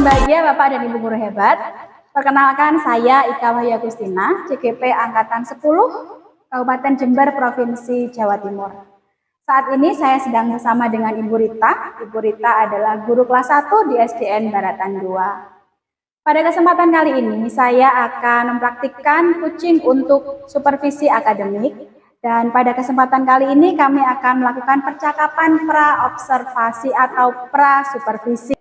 berbahagia Bapak dan Ibu guru hebat. Perkenalkan saya Ika Wahyu Agustina, CGP Angkatan 10, Kabupaten Jember, Provinsi Jawa Timur. Saat ini saya sedang bersama dengan Ibu Rita. Ibu Rita adalah guru kelas 1 di SDN Baratan 2. Pada kesempatan kali ini saya akan mempraktikkan coaching untuk supervisi akademik. Dan pada kesempatan kali ini kami akan melakukan percakapan pra-observasi atau pra-supervisi.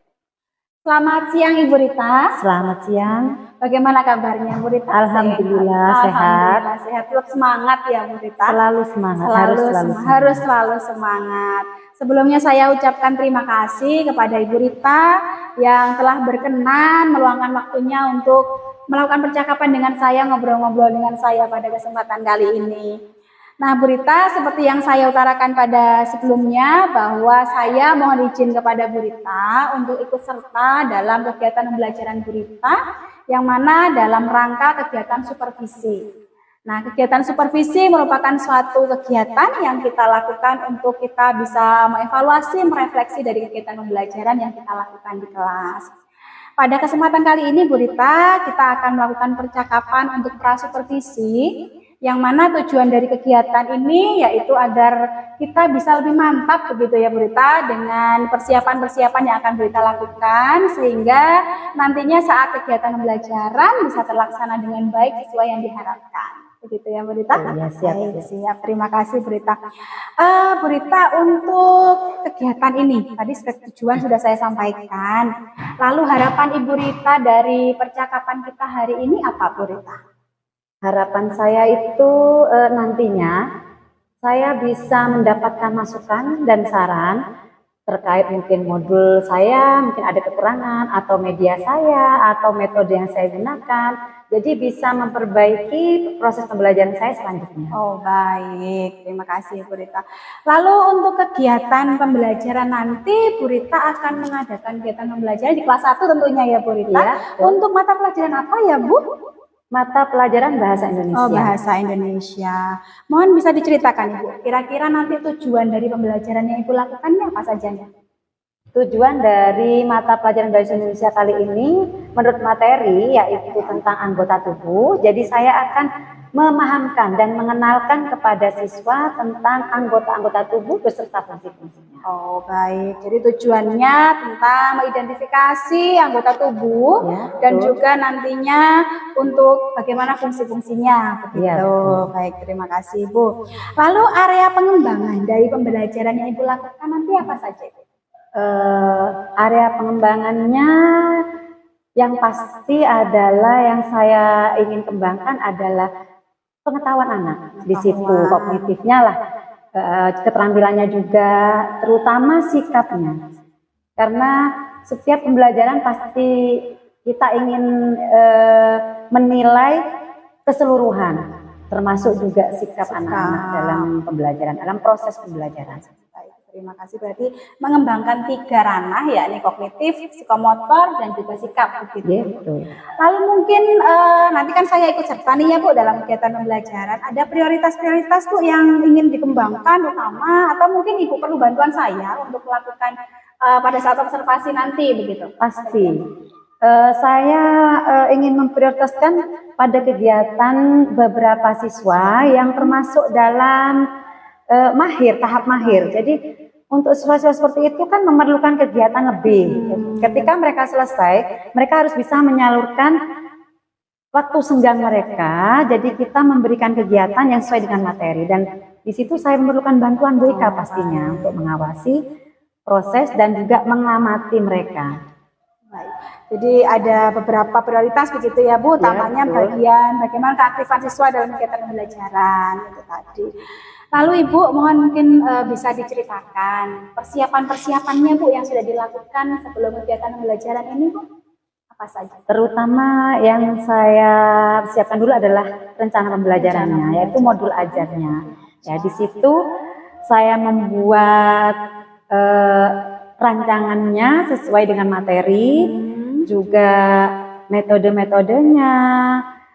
Selamat siang Ibu Rita. Selamat siang. Bagaimana kabarnya Bu Rita? Alhamdulillah sehat. Alhamdulillah sehat. Tetap semangat ya Bu Rita. Selalu semangat. Harus selalu semangat. Sebelumnya saya ucapkan terima kasih kepada Ibu Rita yang telah berkenan meluangkan waktunya untuk melakukan percakapan dengan saya, ngobrol-ngobrol dengan saya pada kesempatan kali ini. Nah Bu Rita, seperti yang saya utarakan pada sebelumnya bahwa saya mohon izin kepada Bu Rita untuk ikut serta dalam kegiatan pembelajaran Bu Rita yang mana dalam rangka kegiatan supervisi. Nah, kegiatan supervisi merupakan suatu kegiatan yang kita lakukan untuk kita bisa mengevaluasi, merefleksi dari kegiatan pembelajaran yang kita lakukan di kelas. Pada kesempatan kali ini Bu Rita, kita akan melakukan percakapan untuk pra-supervisi, yang mana tujuan dari kegiatan ini yaitu agar kita bisa lebih mantap begitu ya Bu Rita dengan persiapan-persiapan yang akan Bu Rita lakukan sehingga nantinya saat kegiatan pembelajaran bisa terlaksana dengan baik sesuai yang diharapkan. Begitu ya Bu Rita? Ya, siap. Siap. Terima kasih Bu Rita. Bu Rita, untuk kegiatan ini tadi tujuan sudah saya sampaikan. Lalu harapan Ibu Rita dari percakapan kita hari ini apa Bu Rita? Harapan saya itu nantinya saya bisa mendapatkan masukan dan saran terkait mungkin modul saya, mungkin ada kekurangan atau media saya atau metode yang saya gunakan. Jadi bisa memperbaiki proses pembelajaran saya selanjutnya. Oh baik, terima kasih Bu Rita. Lalu untuk kegiatan pembelajaran nanti Bu Rita akan mengadakan kegiatan pembelajaran di kelas 1 tentunya ya Bu Rita. Ya, untuk mata pelajaran apa ya Bu? Mata pelajaran Bahasa Indonesia. Oh, Bahasa Indonesia. Mohon bisa diceritakan Ibu, kira-kira nanti tujuan dari pembelajaran yang Ibu lakukan apa saja? Tujuan dari mata pelajaran Bahasa Indonesia kali ini menurut materi yaitu tentang anggota tubuh. Jadi saya akan memahamkan dan mengenalkan kepada siswa tentang anggota-anggota tubuh beserta fungsi-fungsinya. Oh baik, jadi tujuannya tentang mengidentifikasi anggota tubuh ya, dan juga nantinya untuk bagaimana fungsi-fungsinya begitu. Ya, baik, terima kasih Bu. Lalu area pengembangan dari pembelajaran yang Ibu lakukan nanti apa saja? Area pengembangannya yang pasti adalah yang saya ingin kembangkan adalah pengetahuan anak. Di situ kognitifnya lah, keterampilannya juga, terutama sikapnya. Karena setiap pembelajaran pasti kita ingin menilai keseluruhan, termasuk juga sikap anak-anak dalam pembelajaran, dalam proses pembelajaran. Terima kasih, berarti mengembangkan 3 ranah yakni kognitif, psikomotor, dan juga sikap begitu. Lalu mungkin nanti kan saya ikut serta nih ya Bu dalam kegiatan pembelajaran. Ada prioritas-prioritas Bu yang ingin dikembangkan utama atau mungkin Ibu perlu bantuan saya untuk melakukan pada saat observasi nanti begitu? Pasti. Saya ingin memprioritaskan pada kegiatan beberapa siswa yang termasuk dalam tahap mahir. Jadi untuk siswa-siswa seperti itu kan memerlukan kegiatan lebih. Ketika mereka selesai, mereka harus bisa menyalurkan waktu senggang mereka. Jadi kita memberikan kegiatan yang sesuai dengan materi. Dan di situ saya memerlukan bantuan Bu Ika pastinya untuk mengawasi proses dan juga mengamati mereka. Baik. Jadi ada beberapa prioritas begitu ya Bu, utamanya bagian bagaimana keaktifan siswa dalam kegiatan pembelajaran itu tadi. Lalu Ibu mohon mungkin bisa diceritakan persiapan-persiapannya Bu yang sudah dilakukan sebelum kegiatan pembelajaran ini Bu, apa saja? Terutama yang saya siapkan dulu adalah rencana pembelajarannya, yaitu modul ajarnya. Ya, di situ saya membuat rancangannya sesuai dengan materi, juga metode-metodenya,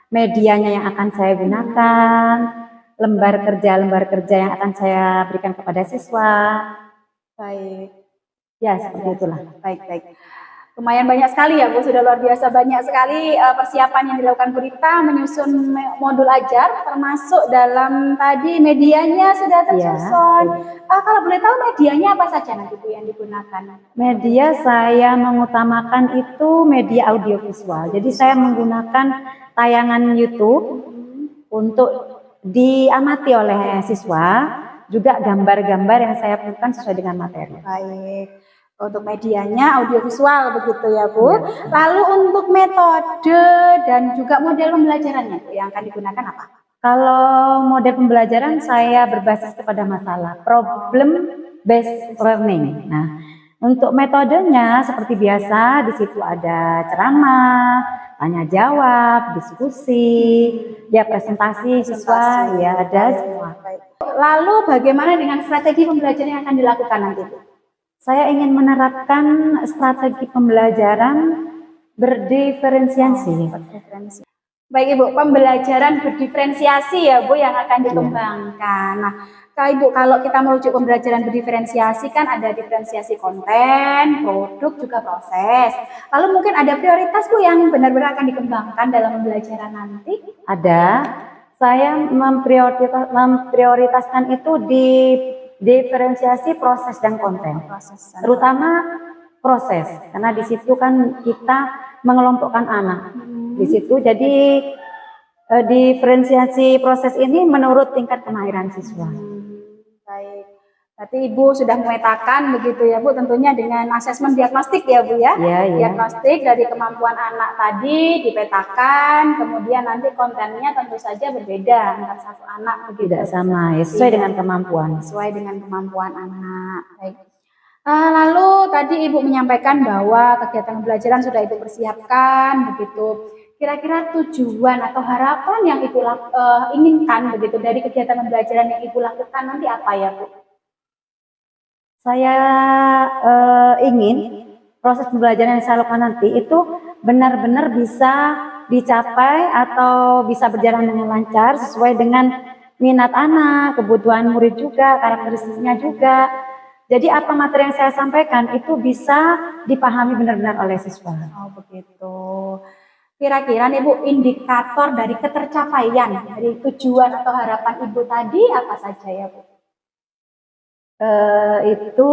medianya yang akan saya gunakan, lembar kerja yang akan saya berikan kepada siswa. Baik. Ya, seperti itulah. Baik. Lumayan banyak sekali ya Bu, sudah luar biasa banyak sekali persiapan yang dilakukan Bu Rita menyusun modul ajar, termasuk dalam tadi medianya sudah tersusun. Kalau boleh tahu medianya apa saja nanti Bu yang digunakan? Media saya mengutamakan itu media audiovisual. Jadi saya menggunakan tayangan YouTube untuk diamati oleh siswa, juga gambar-gambar yang saya berikan sesuai dengan materi. Baik. Untuk medianya audiovisual begitu ya Bu. Lalu untuk metode dan juga model pembelajarannya Bu, yang akan digunakan apa? Kalau model pembelajaran saya berbasis kepada masalah, problem based learning. Nah, untuk metodenya seperti biasa di situ ada ceramah, tanya jawab, diskusi, ya presentasi siswa, ya ada semua. Lalu bagaimana dengan strategi pembelajaran yang akan dilakukan nanti Bu? Saya ingin menerapkan strategi pembelajaran berdiferensiasi. Baik Ibu, pembelajaran berdiferensiasi ya Bu yang akan dikembangkan. Nah, Ibu, kalau kita merujuk pembelajaran berdiferensiasi kan ada diferensiasi konten, produk, juga proses. Lalu mungkin ada prioritas Bu yang benar-benar akan dikembangkan dalam pembelajaran nanti? Ada. Saya memprioritaskan itu di diferensiasi proses dan konten, terutama proses, karena di situ kan kita mengelompokkan anak. Di situ jadi diferensiasi proses ini menurut tingkat kemahiran siswa. Baik, berarti Ibu sudah memetakan begitu ya Bu, tentunya dengan asesmen diagnostik ya Bu ya. Diagnostik dari kemampuan anak tadi dipetakan, kemudian nanti kontennya tentu saja berbeda antar satu anak begitu. Tidak sama, ya, sesuai dengan kemampuan. Sesuai dengan kemampuan anak. Baik. Lalu tadi Ibu menyampaikan bahwa kegiatan pembelajaran sudah Ibu persiapkan begitu. Kira-kira tujuan atau harapan yang Ibu inginkan begitu dari kegiatan pembelajaran yang Ibu lakukan nanti apa ya Bu? Saya ingin proses pembelajaran yang saya lakukan nanti itu benar-benar bisa dicapai atau bisa berjalan dengan lancar sesuai dengan minat anak, kebutuhan murid juga, karakteristiknya juga. Jadi apa materi yang saya sampaikan itu bisa dipahami benar-benar oleh siswa. Oh begitu. Kira-kira nih Bu, indikator dari ketercapaian dari tujuan atau harapan Ibu tadi apa saja ya Bu? Itu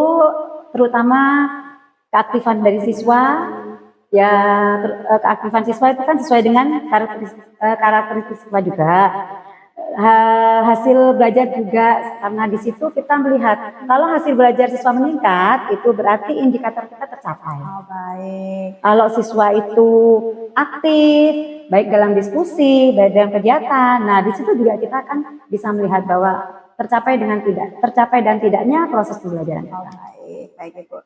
terutama keaktifan dari siswa, ya keaktifan siswa itu kan sesuai dengan karakteristik siswa juga. Hasil belajar juga, karena di situ kita melihat kalau hasil belajar siswa meningkat itu berarti indikator kita tercapai. Oh baik. Kalau siswa itu aktif baik dalam diskusi, baik dalam kegiatan, nah di situ juga kita akan bisa melihat bahwa tercapai dan tidaknya proses pembelajaran. Oh baik Ibu.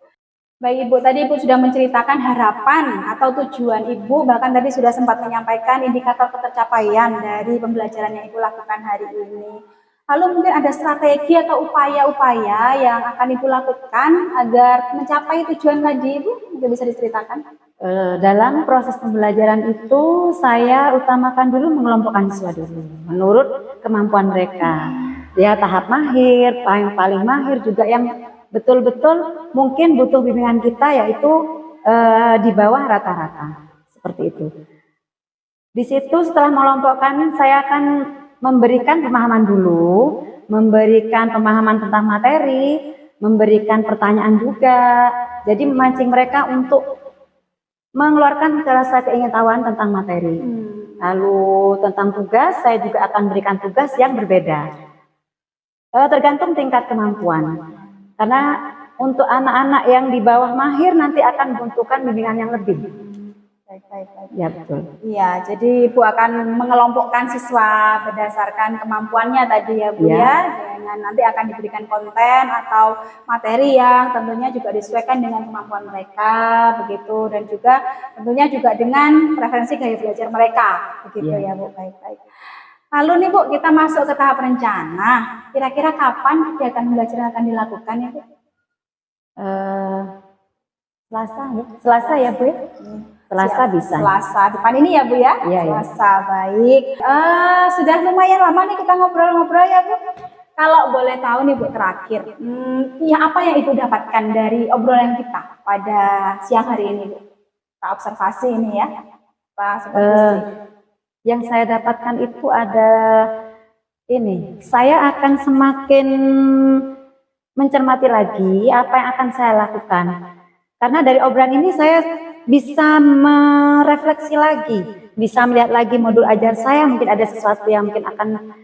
Baik Ibu, tadi Ibu sudah menceritakan harapan atau tujuan Ibu, bahkan tadi sudah sempat menyampaikan indikator ketercapaian dari pembelajaran yang Ibu lakukan hari ini. Lalu mungkin ada strategi atau upaya-upaya yang akan Ibu lakukan agar mencapai tujuan tadi Ibu, mungkin bisa diceritakan? Dalam proses pembelajaran itu saya utamakan dulu mengelompokkan siswa dulu, menurut kemampuan mereka. Ya tahap mahir, paling mahir juga yang betul-betul mungkin butuh bimbingan kita yaitu di bawah rata-rata seperti itu. Di situ setelah mengelompokkan saya akan memberikan pemahaman dulu, memberikan pemahaman tentang materi, memberikan pertanyaan juga. Jadi memancing mereka untuk mengeluarkan rasa keingintahuan tentang materi. Lalu tentang tugas saya juga akan berikan tugas yang berbeda. Tergantung tingkat kemampuan. Karena untuk anak-anak yang di bawah mahir nanti akan membutuhkan bimbingan yang lebih. Baik. Ya betul. Iya, jadi Ibu akan mengelompokkan siswa berdasarkan kemampuannya tadi ya Bu ya. Dengan nanti akan diberikan konten atau materi yang tentunya juga disesuaikan dengan kemampuan mereka begitu, dan juga tentunya juga dengan preferensi gaya belajar mereka begitu ya Bu. Baik. Lalu nih Bu, kita masuk ke tahap rencana. Kira-kira kapan kegiatan belajar akan dilakukan ya Bu? Selasa ya Bu? Selasa bisa. Selasa depan ini ya Bu ya? Selasa, baik. Sudah lumayan lama nih kita ngobrol-ngobrol ya Bu. Kalau boleh tahu nih Bu terakhir, ya apa yang Ibu dapatkan dari obrolan kita pada siang hari ini Bu? observasi ini ya, Pak Supervisi. Yang saya dapatkan itu ada ini, saya akan semakin mencermati lagi apa yang akan saya lakukan. Karena dari obrolan ini saya bisa merefleksi lagi, bisa melihat lagi modul ajar saya, mungkin ada sesuatu yang mungkin akan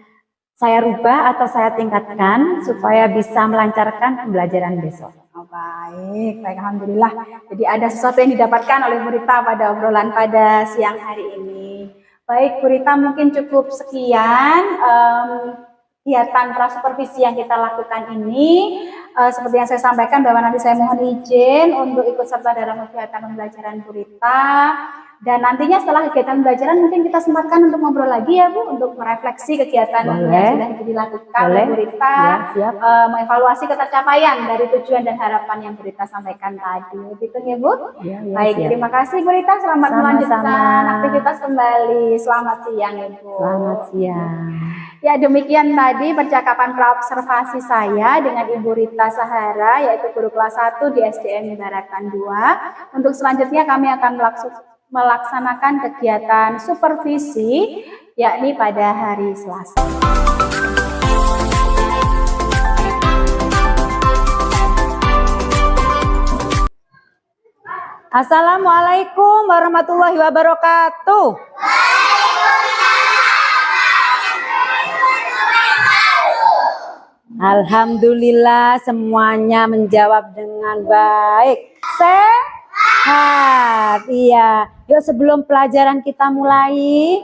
saya rubah atau saya tingkatkan supaya bisa melancarkan pembelajaran besok. Oh, baik, alhamdulillah. Jadi ada sesuatu yang didapatkan oleh Bu Rita pada obrolan pada siang hari ini. Baik, Bu Rita, mungkin cukup sekian kegiatan prasupervisi yang kita lakukan ini. Seperti yang saya sampaikan bahwa nanti saya mohon izin untuk ikut serta dalam kegiatan pembelajaran Bu Rita. Dan nantinya setelah kegiatan pembelajaran mungkin kita sempatkan untuk ngobrol lagi ya Bu, untuk merefleksi kegiatan yang sudah dilakukan oleh Bu Rita, ya, mengevaluasi ketercapaian dari tujuan dan harapan yang Bu Rita sampaikan tadi. Begitu ya Bu? Ya, baik, siap. Terima kasih Bu Rita, selamat melanjutkan aktivitas kembali. Selamat siang Ibu. Selamat siang. Ya, demikian tadi percakapan praobservasi saya dengan Ibu Rita Sahara, yaitu guru kelas 1 di SDN Ibaratan 2. Untuk selanjutnya kami akan melaksanakan kegiatan supervisi, yakni pada hari Selasa. Assalamualaikum warahmatullahi wabarakatuh. Alhamdulillah semuanya menjawab dengan baik. Sehat, iya. Yuk sebelum pelajaran kita mulai,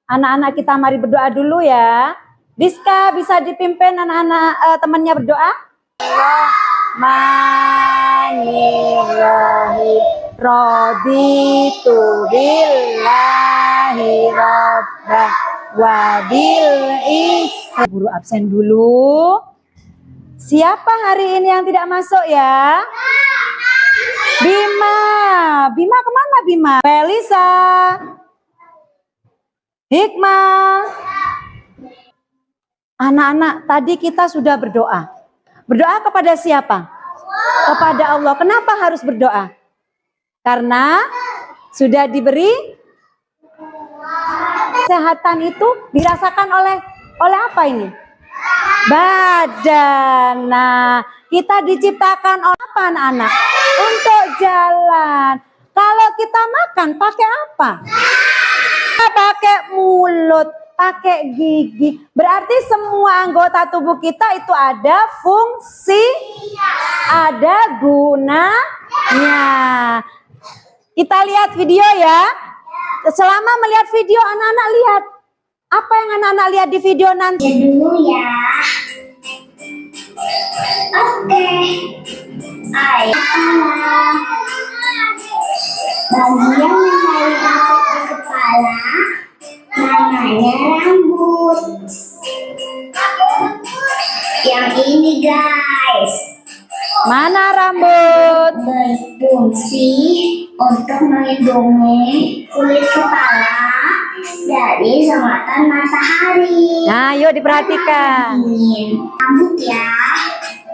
anak-anak kita mari berdoa dulu ya. Diska bisa dipimpin anak-anak temannya berdoa? Bismillahirrahmanirrahim. Raditu billahi rabbah wa bil islam. Buru absen dulu. Siapa hari ini yang tidak masuk ya? Bima. Bima kemana Bima? Felisa. Hikmah. Anak-anak, tadi kita sudah berdoa. Berdoa kepada siapa? Kepada Allah. Kenapa harus berdoa? Karena sudah diberi kesehatan itu dirasakan oleh apa ini? Badan. Nah, kita diciptakan oleh apa anak-anak? Untuk jalan. Kalau kita makan pakai apa? Pakai mulut, pakai gigi. Berarti semua anggota tubuh kita itu ada fungsi, ada gunanya. Kita lihat video ya. Selama melihat video, anak-anak lihat. Apa yang anak-anak lihat di video nanti? Dulu ya. Oke. Bagian yang paling masuk ke kepala namanya rambut. Yang ini guys. Mana rambut? Berfungsi untuk melindungi kulit kepala dari sengatan matahari. Nah, yuk diperhatikan. Rambut ya.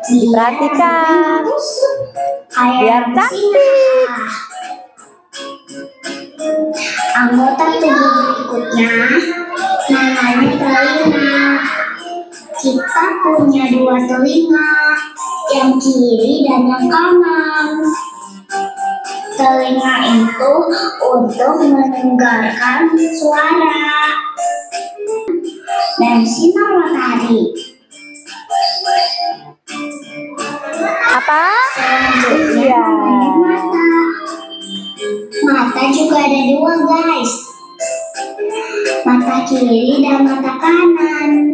Diperhatikan. Biar cantik. Anggota tubuh berikutnya namanya telinga. Kita punya dua telinga, yang kiri dan yang kanan. Telinga itu untuk mendengarkan suara dan sinar matahari. Apa? Selanjutnya namanya mata. Mata juga ada dua guys, mata kiri dan mata kanan.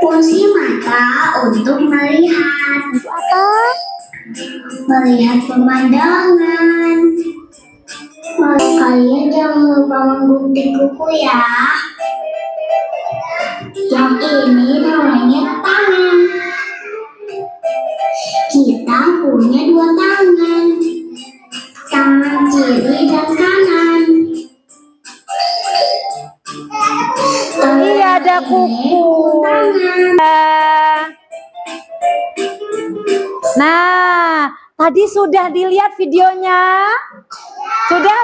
Fungsi mata untuk melihat. Apa? Melihat pemandangan. Kalian jangan lupa menggunting kuku ya. Yang ini namanya tangan. Kita punya dua tangan, tangan kiri dan kanan. Iya, ada kuku. Tangan. Nah, tadi sudah dilihat videonya? Sudah?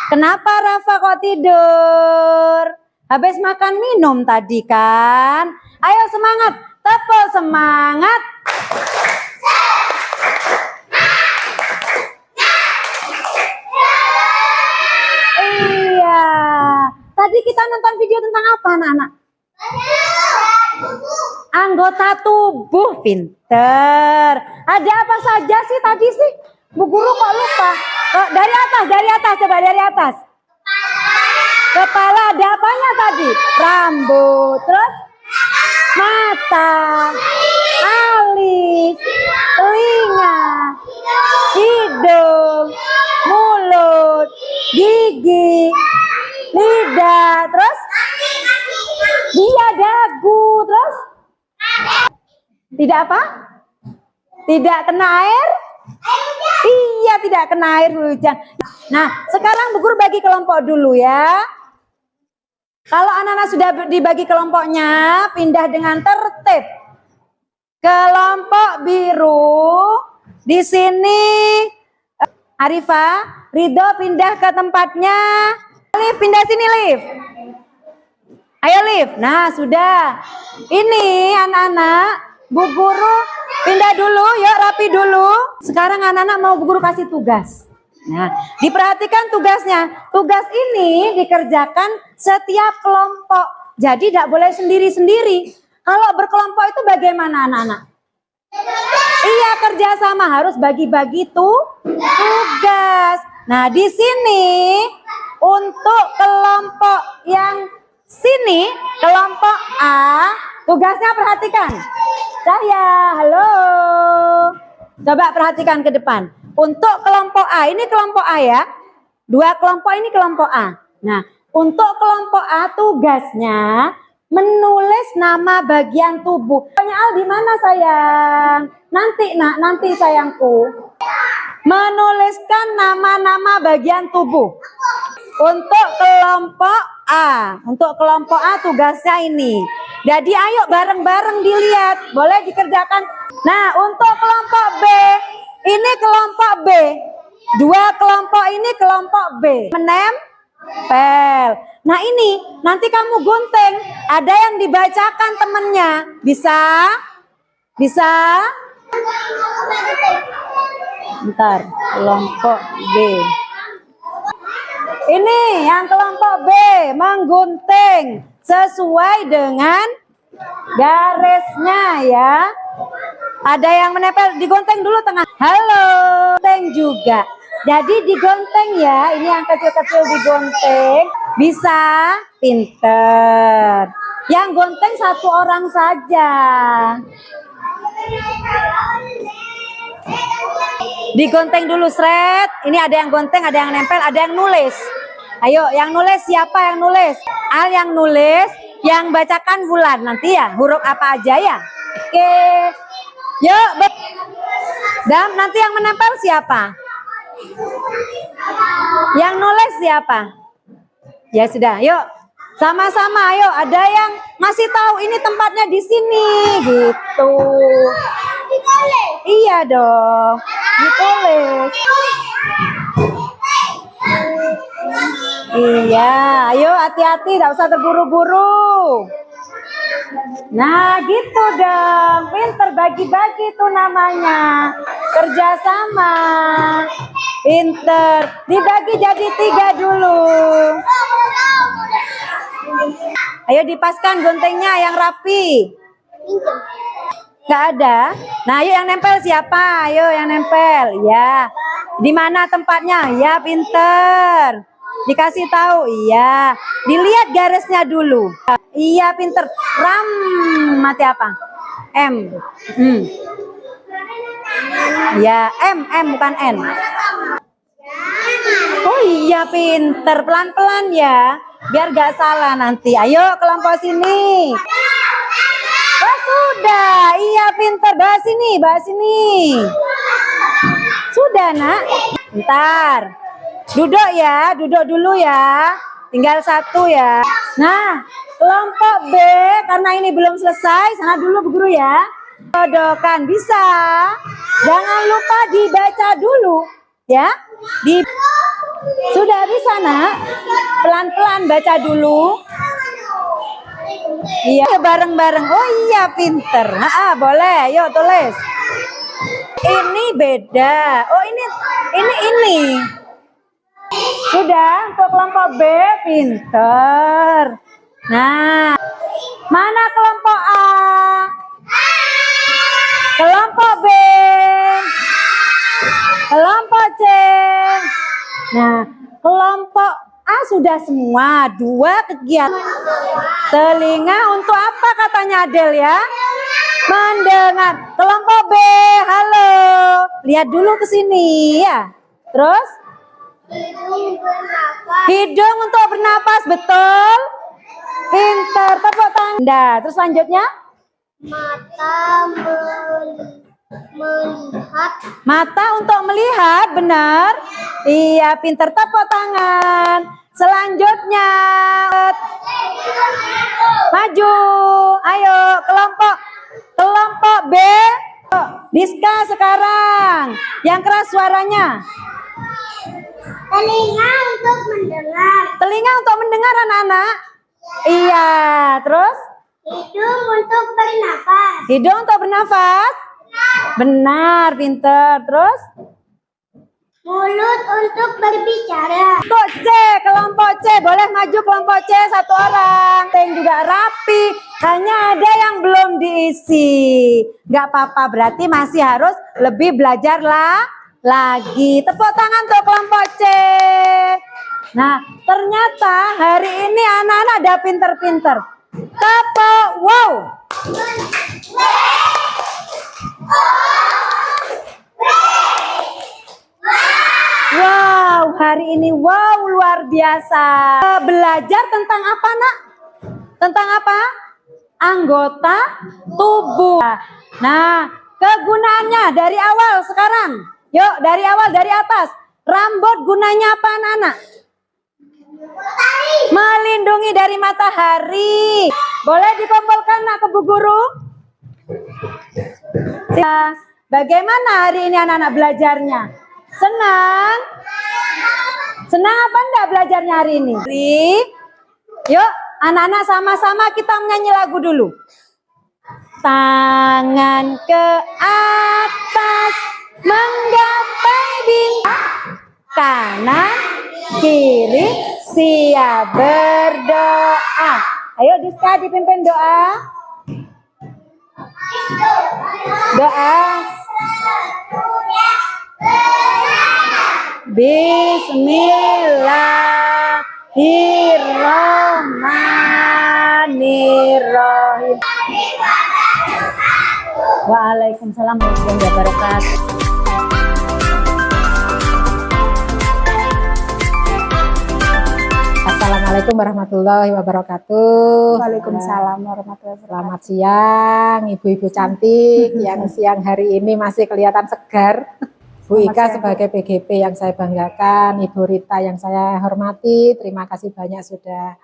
Kenapa Rafa kok tidur? Habis makan minum tadi kan? Ayo semangat, tepuk semangat. Iya. Tadi kita nonton video tentang apa, anak-anak? Anggota tubuh, pinter. Ada apa saja sih tadi sih? Bu Guru kok lupa? Dari atas, coba dari atas. Kepala, ada apanya tadi? Rambut, terus mata, alis, telinga, hidung, mulut, gigi, lidah, terus dia dagu, terus tidak apa? Tidak kena air? Iya, tidak kena air hujan. Nah, sekarang Bu Guru bagi kelompok dulu ya. Kalau anak-anak sudah dibagi kelompoknya, pindah dengan tertib. Kelompok biru di sini Arifah, Ridho pindah ke tempatnya. Liv, pindah sini, Liv. Ayo, Liv. Nah, sudah. Ini anak-anak, Bu Guru pindah dulu, yuk rapi dulu. Sekarang anak-anak mau Bu Guru kasih tugas. Nah, diperhatikan tugasnya. Tugas ini dikerjakan setiap kelompok. Jadi tidak boleh sendiri-sendiri. Kalau berkelompok itu bagaimana anak-anak? Iya, kerjasama, harus bagi-bagi tugas. Nah, di sini untuk kelompok yang sini, kelompok A, tugasnya perhatikan. Saya, halo. Coba perhatikan ke depan. Untuk kelompok A, ini kelompok A ya. Dua kelompok ini kelompok A. Nah, untuk kelompok A tugasnya menulis nama bagian tubuh. Al di mana sayang? Nanti nak, nanti sayangku. Menuliskan nama-nama bagian tubuh. Untuk kelompok A, tugasnya ini. Jadi ayo bareng-bareng dilihat, boleh dikerjakan. Nah, untuk kelompok B, ini kelompok B. Dua kelompok ini kelompok B. Menempel. Nah ini, nanti kamu gunting. Ada yang dibacakan temennya. Bisa? Bisa? Bentar, kelompok B. Ini yang kelompok B, menggunting sesuai dengan garisnya ya. Ada yang menempel, digonteng dulu tengah. Halo, gonteng juga. Jadi digonteng ya, ini yang kecil-kecil digonteng. Bisa, pinter. Yang gonteng satu orang saja. Digonteng dulu, Sret. Ini ada yang gonteng, ada yang nempel, ada yang nulis. Ayo, yang nulis siapa yang nulis? Al yang nulis, yang bacakan Wulan. Nanti ya, huruf apa aja ya. Oke. Yuk, dan nanti yang menempel siapa? Yang nulis siapa? Ya sudah, yuk. Sama-sama, ayo. Ada yang masih tahu ini tempatnya di sini, gitu. Iya dong, ditulis. Iya, ayo hati-hati, tidak usah terburu-buru. Nah gitu dong, pinter, bagi-bagi tuh namanya. Kerjasama, pinter. Dibagi jadi 3 dulu. Ayo dipaskan guntingnya yang rapi. Gak ada. Nah ayo yang nempel siapa? Ayo yang nempel. Ya. Di mana tempatnya? Ya pinter. Dikasih tahu, iya. Dilihat garisnya dulu. Iya, pinter. Ram, mati apa? M. Ya, M bukan N. Oh iya, pinter. Pelan-pelan ya. Biar gak salah nanti. Ayo, kelompok sini. Oh, sudah. Iya, pinter. Bahas sini. Sudah, nak. Bentar. Duduk ya, duduk dulu ya. Tinggal 1 ya. Nah, kelompok B karena ini belum selesai, sana dulu Bu Guru ya. Jodohkan bisa. Jangan lupa dibaca dulu ya. Sudah bisa nak? Pelan-pelan baca dulu. Iya bareng-bareng. Oh iya pinter. Boleh. Yuk tulis. Ini beda. Oh ini. Sudah untuk kelompok B pinter. Nah, mana kelompok A? Kelompok B. Kelompok C. Nah, kelompok A sudah semua. 2 kegiatan. Telinga untuk apa katanya Adel ya? Mendengar. Kelompok B, halo. Lihat dulu ke sini ya. Terus? Hidung untuk bernapas, betul? Pintar, tepuk tangan. Nah, terus selanjutnya? Melihat. Mata untuk melihat, benar? Iya, pintar, tepuk tangan. Selanjutnya, maju. Ayo, kelompok B. Diska sekarang. Yang keras suaranya. Telinga untuk mendengar. Telinga untuk mendengar anak-anak. Iya, terus? Hidung untuk bernafas. Hidung untuk bernafas. Benar, pinter. Terus? Mulut untuk berbicara. Untuk C, kelompok C. Boleh maju kelompok C 1 orang. Yang juga rapi. Hanya ada yang belum diisi. Gak apa-apa, berarti masih harus lebih belajar lagi. Tepuk tangan untuk kelompok C. Nah, ternyata hari ini anak-anak ada pinter-pinter. Tepuk, wow. Wow, hari ini wow luar biasa. Belajar tentang apa nak? Tentang apa? Anggota tubuh. Nah, kegunaannya dari awal sekarang. Yuk, dari awal, dari atas. Rambut gunanya apa anak-anak? Melindungi dari matahari. Boleh dikumpulkan nak ke Bu Guru? Bagaimana hari ini anak-anak belajarnya? Senang? Senang apa enggak belajarnya hari ini? Yuk, anak-anak sama-sama kita menyanyi lagu dulu. Tangan ke atas menggapai bintang, kanan kiri siap berdoa. Ayo Diska dipimpin doa. Doa. Bismillahirrahmanirrahim. Waalaikumsalam warahmatullahi wabarakatuh. Assalamualaikum warahmatullahi wabarakatuh. Waalaikumsalam warahmatullahi wabarakatuh. Selamat siang, ibu-ibu cantik yang siang hari ini masih kelihatan segar. Bu Ika sebagai PGP yang saya banggakan, Ibu Rita yang saya hormati, terima kasih banyak sudah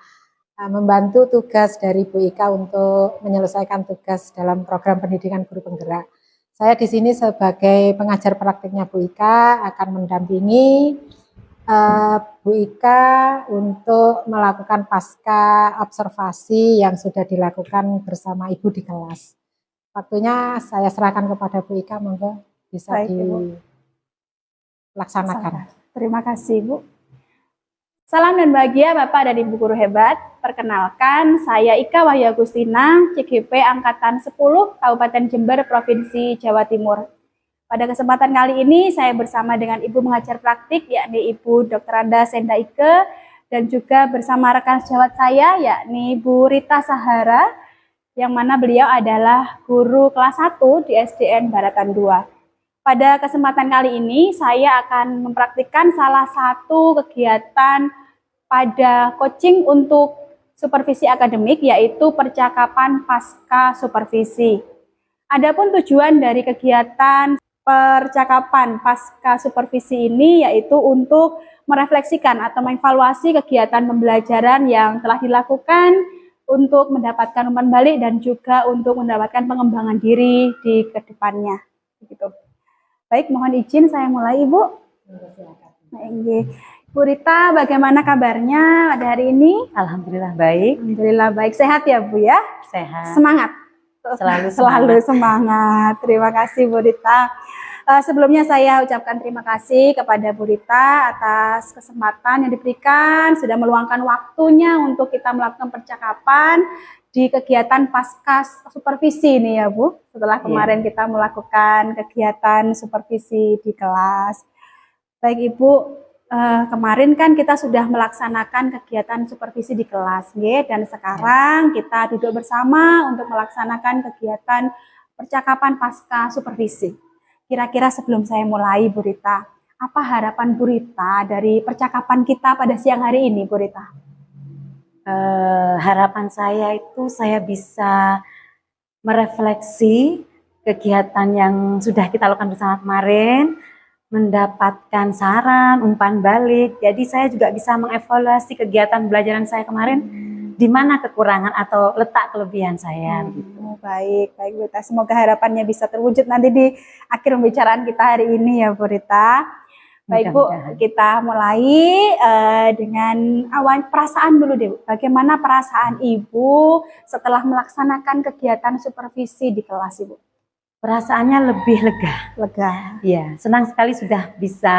membantu tugas dari Bu Ika untuk menyelesaikan tugas dalam program pendidikan guru penggerak. Saya di sini sebagai pengajar praktiknya Bu Ika akan mendampingi Bu Ika untuk melakukan pasca observasi yang sudah dilakukan bersama Ibu di kelas. Waktunya saya serahkan kepada Bu Ika, monggo bisa dilaksanakan. Terima kasih Bu. Salam dan bahagia Bapak dan Ibu guru hebat. Perkenalkan, saya Ika Wahyu Agustina, CGP Angkatan 10 Kabupaten Jember, Provinsi Jawa Timur. Pada kesempatan kali ini saya bersama dengan Ibu mengajar praktik yakni Ibu Dr. Anda Sendaike dan juga bersama rekan sejawat saya yakni Bu Rita Sahara yang mana beliau adalah guru kelas 1 di SDN Baratan 2. Pada kesempatan kali ini saya akan mempraktikkan salah satu kegiatan pada coaching untuk supervisi akademik yaitu percakapan pasca supervisi. Adapun tujuan dari kegiatan percakapan pasca supervisi ini yaitu untuk merefleksikan atau mengevaluasi kegiatan pembelajaran yang telah dilakukan untuk mendapatkan umpan balik dan juga untuk mendapatkan pengembangan diri di kedepannya. Begitu. Baik, mohon izin saya mulai Ibu. Baik, Bu Rita, bagaimana kabarnya pada hari ini? Alhamdulillah baik. Alhamdulillah baik, sehat ya Bu ya? Sehat. Semangat. Selalu Semangat. Terima kasih Bu Rita. Sebelumnya saya ucapkan terima kasih kepada Bu Rita atas kesempatan yang diberikan, sudah meluangkan waktunya untuk kita melakukan percakapan di kegiatan pasca supervisi ini ya Bu. Setelah kemarin kita melakukan kegiatan supervisi di kelas. Baik Ibu, kemarin kan kita sudah melaksanakan kegiatan supervisi di kelas, dan sekarang kita duduk bersama untuk melaksanakan kegiatan percakapan pasca supervisi. Kira-kira sebelum saya mulai, Bu Rita, apa harapan Bu Rita dari percakapan kita pada siang hari ini, Bu Rita? Harapan saya itu saya bisa merefleksi kegiatan yang sudah kita lakukan bersama kemarin, mendapatkan saran, umpan balik. Jadi saya juga bisa mengevaluasi kegiatan pembelajaran saya kemarin, di mana kekurangan atau letak kelebihan saya. Baik, baik Bu Rita. Semoga harapannya bisa terwujud nanti di akhir pembicaraan kita hari ini ya Bu Rita. Baik Bu, kita mulai dengan awal perasaan dulu deh Bu. Bagaimana perasaan Ibu setelah melaksanakan kegiatan supervisi di kelas Ibu? Perasaannya lebih lega. Lega. Iya, senang sekali sudah bisa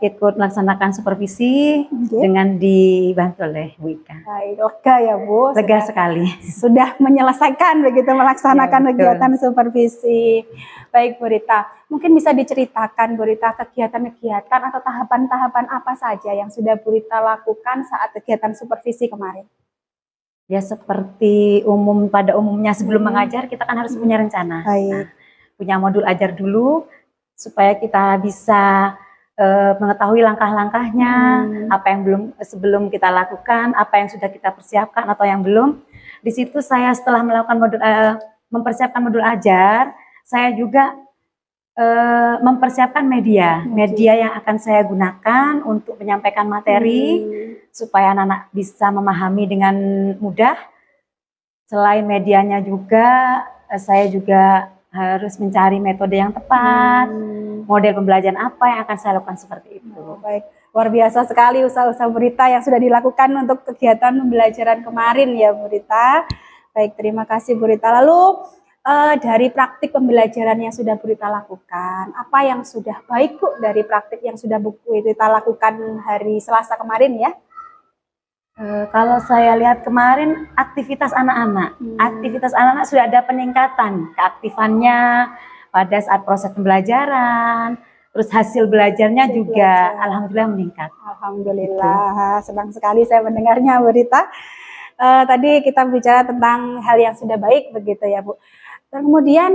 ikut melaksanakan supervisi dengan dibantu oleh Bu Ika. Baik, lega ya Bu. Lega sekali. Sudah menyelesaikan begitu melaksanakan kegiatan supervisi. Baik Bu Rita, mungkin bisa diceritakan Bu Rita kegiatan-kegiatan atau tahapan-tahapan apa saja yang sudah Bu Rita lakukan saat kegiatan supervisi kemarin? Ya seperti pada umumnya sebelum mengajar kita kan harus punya rencana. Baik. Punya modul ajar dulu supaya kita bisa mengetahui langkah-langkahnya, apa yang sebelum kita lakukan, apa yang sudah kita persiapkan atau yang belum. Di situ saya setelah melakukan mempersiapkan modul ajar, saya juga mempersiapkan media yang akan saya gunakan untuk menyampaikan materi supaya anak-anak bisa memahami dengan mudah. Selain medianya juga, saya juga harus mencari metode yang tepat, model pembelajaran apa yang akan saya lakukan seperti itu. Baik, luar biasa sekali usaha-usaha Bu Rita yang sudah dilakukan untuk kegiatan pembelajaran kemarin ya Bu Rita. Baik, terima kasih Bu Rita. Lalu dari praktik pembelajaran yang sudah Bu Rita lakukan, apa yang sudah baik Bu dari praktik yang sudah Bu Rita lakukan hari Selasa kemarin ya? Kalau saya lihat kemarin aktivitas anak-anak, sudah ada peningkatan keaktifannya pada saat proses pembelajaran, terus hasil belajarnya juga alhamdulillah meningkat. Alhamdulillah, senang sekali saya mendengarnya Bu Rita. Tadi kita bicara tentang hal yang sudah baik begitu ya Bu. Dan kemudian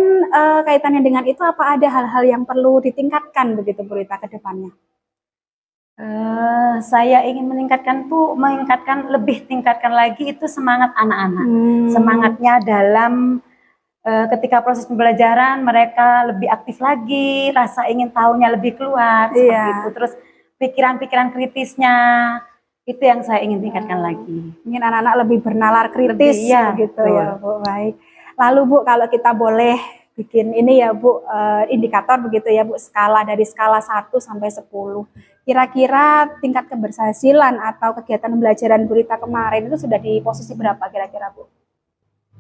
kaitannya dengan itu apa ada hal-hal yang perlu ditingkatkan begitu Bu Rita ke depannya? Saya ingin tingkatkan lagi itu semangat anak-anak. Semangatnya dalam ketika proses pembelajaran mereka lebih aktif lagi, rasa ingin tahunya lebih keluar seperti itu. Terus pikiran-pikiran kritisnya itu yang saya ingin tingkatkan lagi. Ingin anak-anak lebih bernalar kritis gitu ya Bu. Baik. Lalu Bu, kalau kita boleh bikin ini ya Bu, indikator begitu ya Bu, dari skala 1 sampai 10. Kira-kira tingkat keberhasilan atau kegiatan pembelajaran Bu Rita kemarin itu sudah di posisi berapa kira-kira Bu?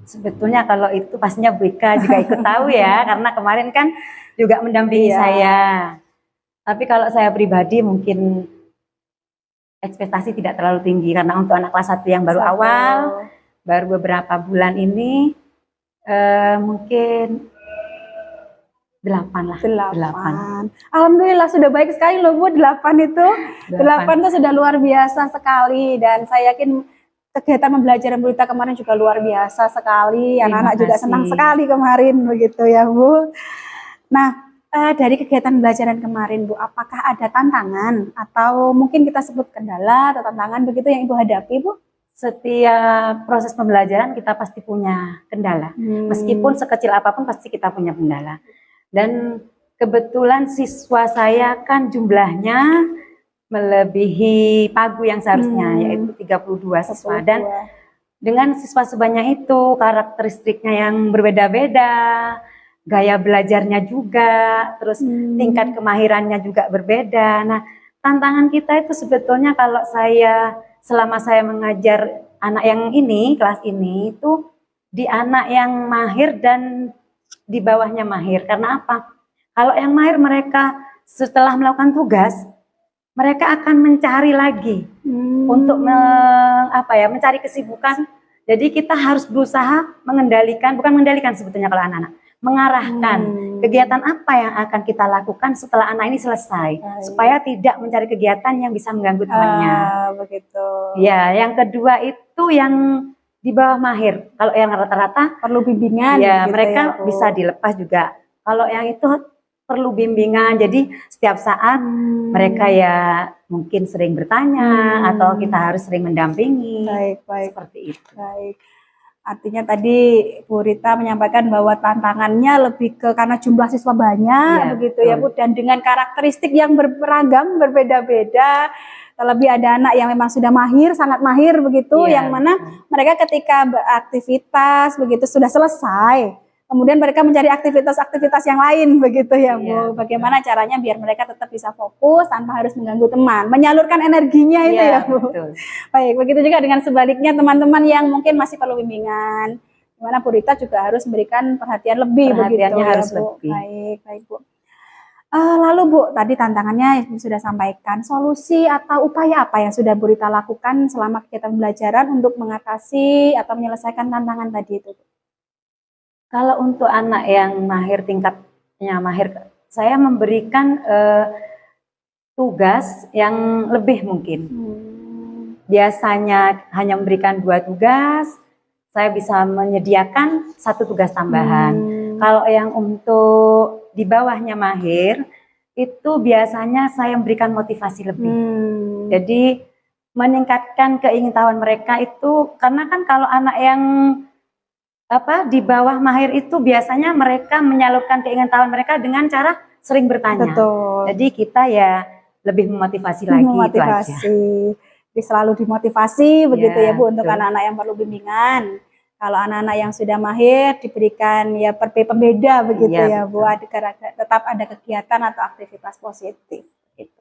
Sebetulnya kalau itu pastinya Bu Ika juga ikut tahu ya, karena kemarin kan juga mendampingi saya. Tapi kalau saya pribadi mungkin ekspektasi tidak terlalu tinggi, karena untuk anak kelas 1 yang baru awal, baru beberapa bulan ini, mungkin 8 lah. 8. Alhamdulillah sudah baik sekali loh Bu, 8 itu. 8 itu sudah luar biasa sekali, dan saya yakin kegiatan pembelajaran Bu Rita kemarin juga luar biasa sekali. Anak-anak juga senang sekali kemarin begitu ya Bu. Nah, dari kegiatan pembelajaran kemarin Bu, apakah ada tantangan atau mungkin kita sebut kendala atau tantangan begitu yang Ibu hadapi Bu? Setiap proses pembelajaran kita pasti punya kendala. Meskipun sekecil apapun pasti kita punya kendala. Dan kebetulan siswa saya kan jumlahnya melebihi pagu yang seharusnya, yaitu 32 siswa. Dan dengan siswa sebanyak itu, karakteristiknya yang berbeda-beda, gaya belajarnya juga, terus tingkat kemahirannya juga berbeda. Nah, tantangan kita itu sebetulnya kalau selama saya mengajar anak yang ini, kelas ini, itu di anak yang mahir dan di bawahnya mahir. Karena apa? Kalau yang mahir mereka setelah melakukan tugas, mereka akan mencari lagi untuk mencari kesibukan. Jadi kita harus berusaha bukan mengendalikan sebetulnya kalau anak-anak, mengarahkan kegiatan apa yang akan kita lakukan setelah anak ini selesai, supaya tidak mencari kegiatan yang bisa mengganggu temannya. Begitu. Ya, yang kedua itu yang di bawah mahir. Kalau yang rata-rata Perlu bimbingan. ya gitu mereka Bu. bisa dilepas juga. Kalau yang itu perlu bimbingan, jadi setiap saat mereka ya mungkin sering bertanya atau kita harus sering mendampingi. Baik. Seperti itu. Baik. Artinya tadi Bu Rita menyampaikan bahwa tantangannya lebih ke karena jumlah siswa banyak, Ya, begitu betul. ya Bu, dan dengan karakteristik yang beragam, berbeda-beda. Terlebih ada anak yang memang sudah mahir, sangat mahir begitu, Iya, yang mana mereka ketika beraktivitas begitu sudah selesai, kemudian mereka mencari aktivitas-aktivitas yang lain begitu ya Bu. Iya, Bagaimana caranya biar mereka tetap bisa fokus tanpa harus mengganggu teman, menyalurkan energinya itu ya Bu. betul. Baik, begitu juga dengan sebaliknya teman-teman yang mungkin masih perlu bimbingan. Dimana Bu Rita juga harus memberikan perhatian lebih Perhatiannya begitu harus ya Bu. lebih. Baik Bu. Lalu Bu, tadi tantangannya sudah sampaikan. Solusi atau upaya apa yang sudah Bu Rita lakukan selama kegiatan pembelajaran untuk mengatasi atau menyelesaikan tantangan tadi itu? Kalau untuk anak yang mahir tingkatnya mahir, saya memberikan tugas yang lebih mungkin. Biasanya hanya memberikan 2 tugas, saya bisa menyediakan 1 tugas tambahan. Kalau yang untuk di bawahnya mahir, itu biasanya saya memberikan motivasi lebih. Jadi meningkatkan keingintahuan mereka itu, karena kan kalau anak yang di bawah mahir itu biasanya mereka menyalurkan keingintahuan mereka dengan cara sering bertanya. Betul. Jadi kita ya lebih memotivasi lagi itu aja. Jadi selalu dimotivasi begitu ya Bu untuk betul. anak-anak yang perlu bimbingan. Kalau anak-anak yang sudah mahir diberikan ya pembeda begitu ya Bu, tetap ada kegiatan atau aktivitas positif. Gitu.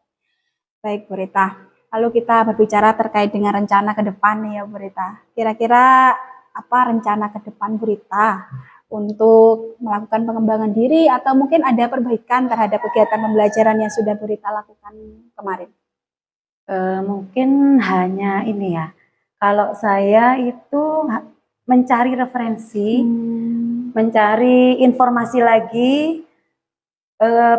Baik Bu Rita, lalu kita berbicara terkait dengan rencana ke depan nih ya Bu Rita. Kira-kira apa rencana ke depan Bu Rita untuk melakukan pengembangan diri atau mungkin ada perbaikan terhadap kegiatan pembelajaran yang sudah Bu Rita lakukan kemarin? Mungkin hanya ini ya, kalau saya itu mencari referensi, mencari informasi lagi,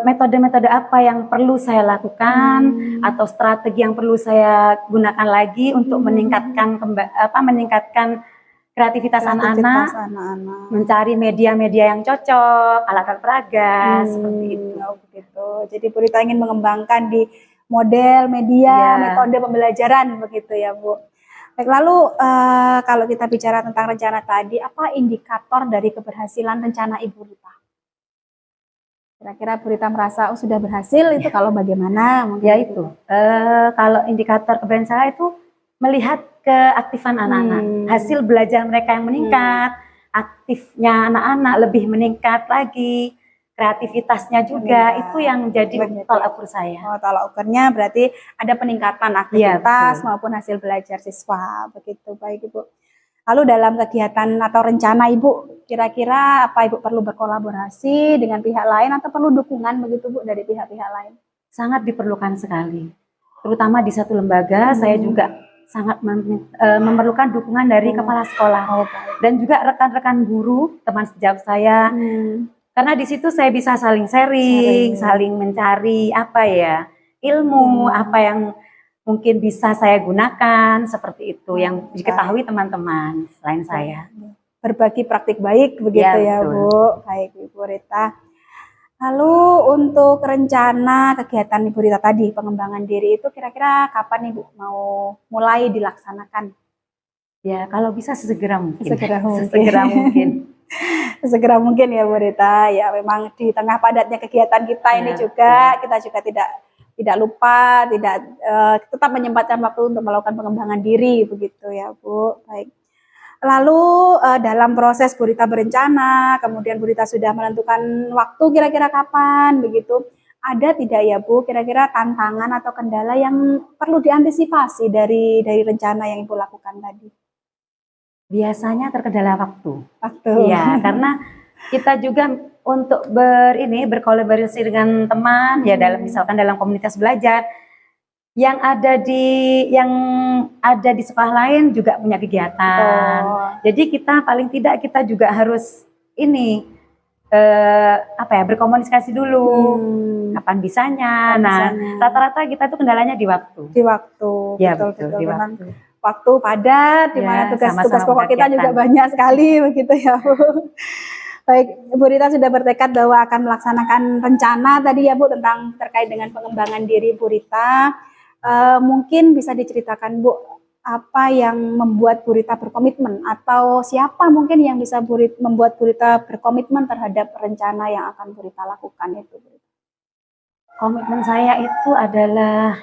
metode-metode apa yang perlu saya lakukan atau strategi yang perlu saya gunakan lagi untuk meningkatkan kreativitas anak-anak, mencari media-media yang cocok, alat-alat peraga, seperti itu. Begitu. Jadi Bu Rita ingin mengembangkan di model, media, metode pembelajaran begitu ya Bu. Baik, lalu kalau kita bicara tentang rencana tadi, apa indikator dari keberhasilan rencana Ibu Rita? Kira-kira Bu Rita merasa sudah berhasil itu kalau bagaimana? Mungkin ya itu, kalau indikator keberhasilan saya itu melihat keaktifan anak-anak, hasil belajar mereka yang meningkat, aktifnya anak-anak lebih meningkat lagi, kreativitasnya juga, itu yang jadi tolak ukur saya. Tolak ukurnya berarti ada peningkatan aktivitas maupun hasil belajar siswa, begitu. Baik Ibu. Lalu dalam kegiatan atau rencana Ibu, kira-kira apa Ibu perlu berkolaborasi dengan pihak lain atau perlu dukungan begitu Bu dari pihak-pihak lain? Sangat diperlukan sekali, terutama di satu lembaga. Saya juga sangat memerlukan dukungan dari kepala sekolah dan juga rekan-rekan guru, teman sejawat saya. Karena di situ saya bisa saling sharing, saling mencari ilmu, apa yang mungkin bisa saya gunakan, seperti itu yang diketahui teman-teman selain saya. Berbagi praktik baik begitu ya Bu. Baik Ibu Rita. Lalu untuk rencana kegiatan Ibu Rita tadi, pengembangan diri itu kira-kira kapan Ibu mau mulai dilaksanakan? Ya kalau bisa sesegera mungkin. Sesegera mungkin ya Bu Rita. Ya memang di tengah padatnya kegiatan kita ini juga, kita juga tidak tidak lupa, tetap menyempatkan waktu untuk melakukan pengembangan diri begitu ya Bu. Baik. Lalu dalam proses Bu Rita berencana, kemudian Bu Rita sudah menentukan waktu kira-kira kapan begitu. Ada tidak ya Bu kira-kira tantangan atau kendala yang perlu diantisipasi dari rencana yang Ibu lakukan tadi? Biasanya terkendala waktu. Waktu. Iya, karena kita juga untuk berkolaborasi dengan teman ya misalkan dalam komunitas belajar yang ada di sekolah lain juga punya kegiatan. Jadi paling tidak kita juga harus berkomunikasi dulu. Kapan bisanya. Rata-rata kita tuh kendalanya di waktu. Di waktu. Ya, betul. di Memang waktu. Waktu padat, di mana tugas-tugas pokok kita juga banyak sekali begitu ya Bu. Baik, Bu Rita sudah bertekad bahwa akan melaksanakan rencana tadi ya Bu terkait dengan pengembangan diri Bu Rita. Mungkin bisa diceritakan Bu, apa yang membuat Bu Rita berkomitmen atau siapa mungkin yang bisa membuat Bu Rita berkomitmen terhadap rencana yang akan Bu Rita lakukan itu? Komitmen saya itu adalah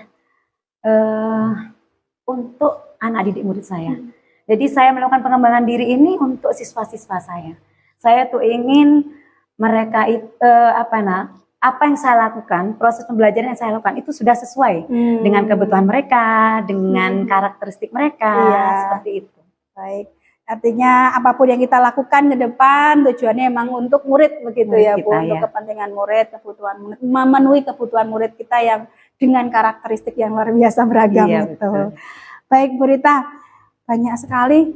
untuk anak didik murid saya. Jadi saya melakukan pengembangan diri ini untuk siswa-siswa saya. Saya tuh ingin mereka itu apa yang saya lakukan, proses pembelajaran yang saya lakukan itu sudah sesuai dengan kebutuhan mereka, dengan karakteristik mereka, seperti itu. Baik. Artinya apapun yang kita lakukan ke depan tujuannya memang untuk murid begitu ya Bu, untuk kepentingan murid, memenuhi kebutuhan murid kita yang dengan karakteristik yang luar biasa beragam betul. Baik Bu Rita, banyak sekali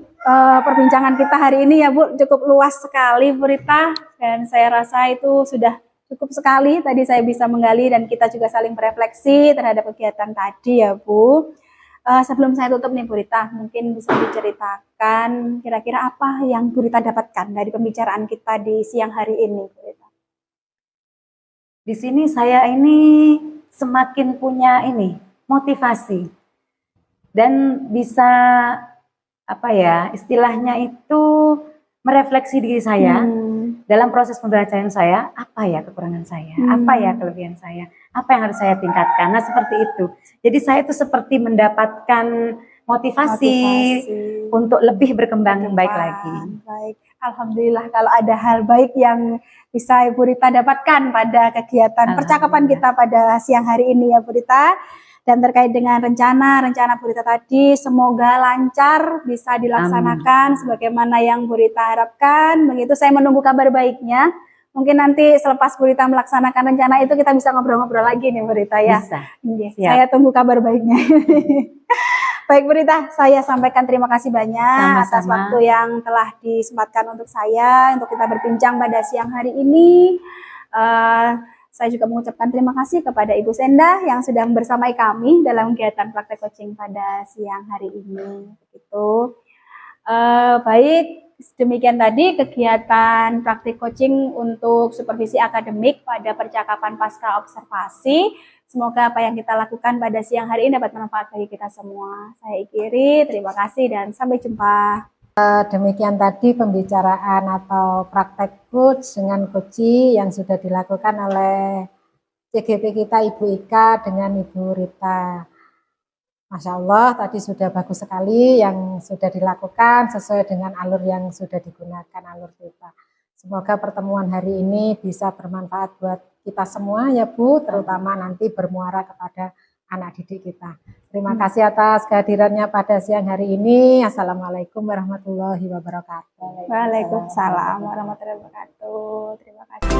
perbincangan kita hari ini ya Bu, cukup luas sekali Bu Rita, dan saya rasa itu sudah cukup sekali tadi saya bisa menggali dan kita juga saling berefleksi terhadap kegiatan tadi ya Bu. Sebelum saya tutup nih Bu Rita, mungkin bisa diceritakan kira-kira apa yang Bu Rita dapatkan dari pembicaraan kita di siang hari ini Bu Rita? Di sini saya ini semakin punya motivasi. Dan bisa istilahnya itu merefleksi diri saya dalam proses pembelajaran saya, apa ya kekurangan saya, apa ya kelebihan saya, apa yang harus saya tingkatkan. Nah seperti itu. Jadi saya itu seperti mendapatkan motivasi untuk lebih berkembang baik lagi. Baik, alhamdulillah kalau ada hal baik yang bisa Ibu Rita dapatkan pada kegiatan percakapan kita pada siang hari ini ya Bu Rita. Dan terkait dengan rencana Bu Rita tadi, semoga lancar bisa dilaksanakan sebagaimana yang Bu Rita harapkan. Begitu saya menunggu kabar baiknya. Mungkin nanti selepas Bu Rita melaksanakan rencana itu kita bisa ngobrol-ngobrol lagi nih Bu Rita ya. Bisa. Saya tunggu kabar baiknya. Baik Bu Rita, saya sampaikan terima kasih banyak atas waktu yang telah disempatkan untuk saya, untuk kita berbincang pada siang hari ini. Saya juga mengucapkan terima kasih kepada Ibu Senda yang sudah bersamai kami dalam kegiatan praktek coaching pada siang hari ini. Begitu. Baik, demikian tadi kegiatan praktik coaching untuk supervisi akademik pada percakapan pasca observasi. Semoga apa yang kita lakukan pada siang hari ini dapat bermanfaat bagi kita semua. Saya Ikiri, terima kasih dan sampai jumpa. Demikian tadi pembicaraan atau praktek coach dengan coaching yang sudah dilakukan oleh CGP kita Ibu Ika dengan Ibu Rita. Masya Allah tadi sudah bagus sekali yang sudah dilakukan sesuai dengan alur yang sudah digunakan, alur kita. Semoga pertemuan hari ini bisa bermanfaat buat kita semua ya Bu, terutama nanti bermuara kepada anak didik kita. Terima kasih atas kehadirannya pada siang hari ini. Assalamualaikum warahmatullahi wabarakatuh. Waalaikumsalam warahmatullahi wabarakatuh. Terima kasih.